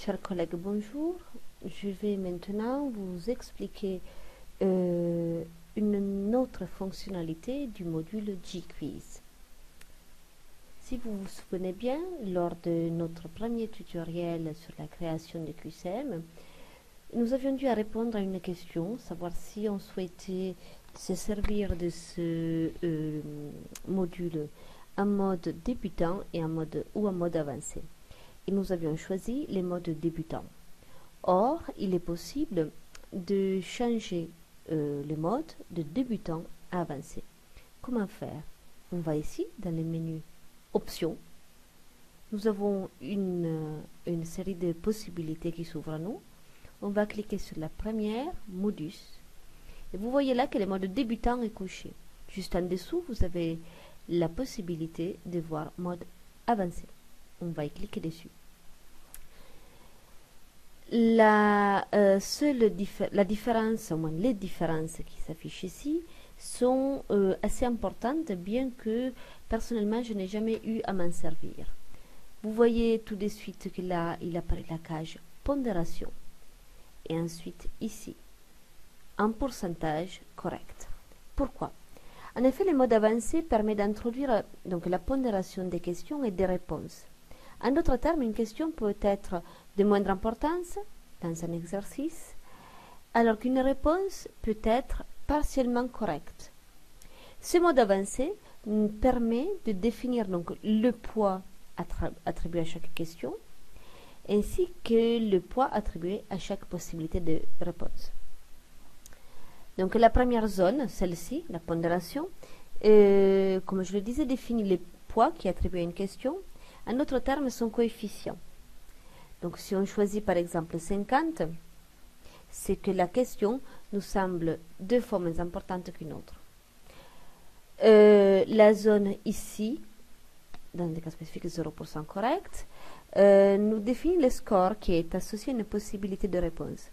Chers collègues, bonjour. Je vais maintenant vous expliquer une autre fonctionnalité du module G-Quiz. Si vous vous souvenez bien, lors de notre premier tutoriel sur la création de QCM, nous avions dû répondre à une question, savoir si on souhaitait se servir de ce module en mode débutant et en mode avancé. Et nous avions choisi les modes débutants. Or, il est possible de changer le mode de débutant à avancé. Comment faire? On va ici dans le menu Options. Nous avons une série de possibilités qui s'ouvrent à nous. On va cliquer sur la première, Modus. Et vous voyez là que le mode débutant est coché. Juste en dessous, vous avez la possibilité de voir mode avancé. On va y cliquer dessus. La différence, au moins les différences qui s'affichent ici, sont assez importantes, bien que personnellement je n'ai jamais eu à m'en servir. Vous voyez tout de suite que là il apparaît la case pondération et ensuite ici un pourcentage correct. Pourquoi? En effet, le mode avancé permet d'introduire donc la pondération des questions et des réponses. En d'autres termes, une question peut être de moindre importance dans un exercice, alors qu'une réponse peut être partiellement correcte. Ce mode avancé permet de définir donc le poids attribué à chaque question, ainsi que le poids attribué à chaque possibilité de réponse. Donc la première zone, celle-ci, la pondération, comme je le disais, définit le poids qui est attribué à une question, en d'autres termes son coefficient. Donc si on choisit par exemple 50, c'est que la question nous semble 2 fois moins importante qu'une autre. La zone ici, dans des cas spécifiques 0% correct, nous définit le score qui est associé à une possibilité de réponse.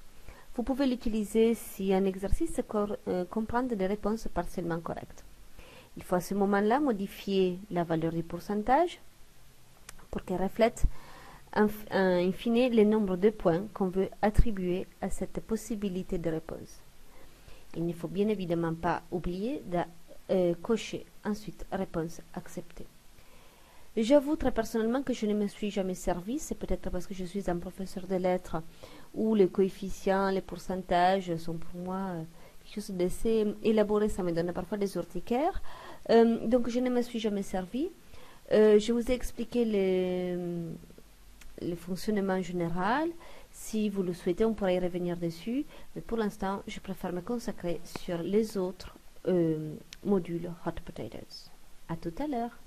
Vous pouvez l'utiliser si un exercice comprend des réponses partiellement correctes. Il faut à ce moment-là modifier la valeur du pourcentage pour qu'elle reflète in fine le nombre de points qu'on veut attribuer à cette possibilité de réponse. Il ne faut bien évidemment pas oublier de cocher ensuite réponse acceptée. J'avoue très personnellement que je ne me suis jamais servi, c'est peut-être parce que je suis un professeur de lettres où les coefficients, les pourcentages sont pour moi quelque chose d'assez élaboré, ça me donne parfois des urticaires, donc je ne me suis jamais servi. Je vous ai expliqué le fonctionnement général. Si vous le souhaitez, on pourra y revenir dessus, mais pour l'instant, je préfère me consacrer sur les autres modules Hot Potatoes. À tout à l'heure.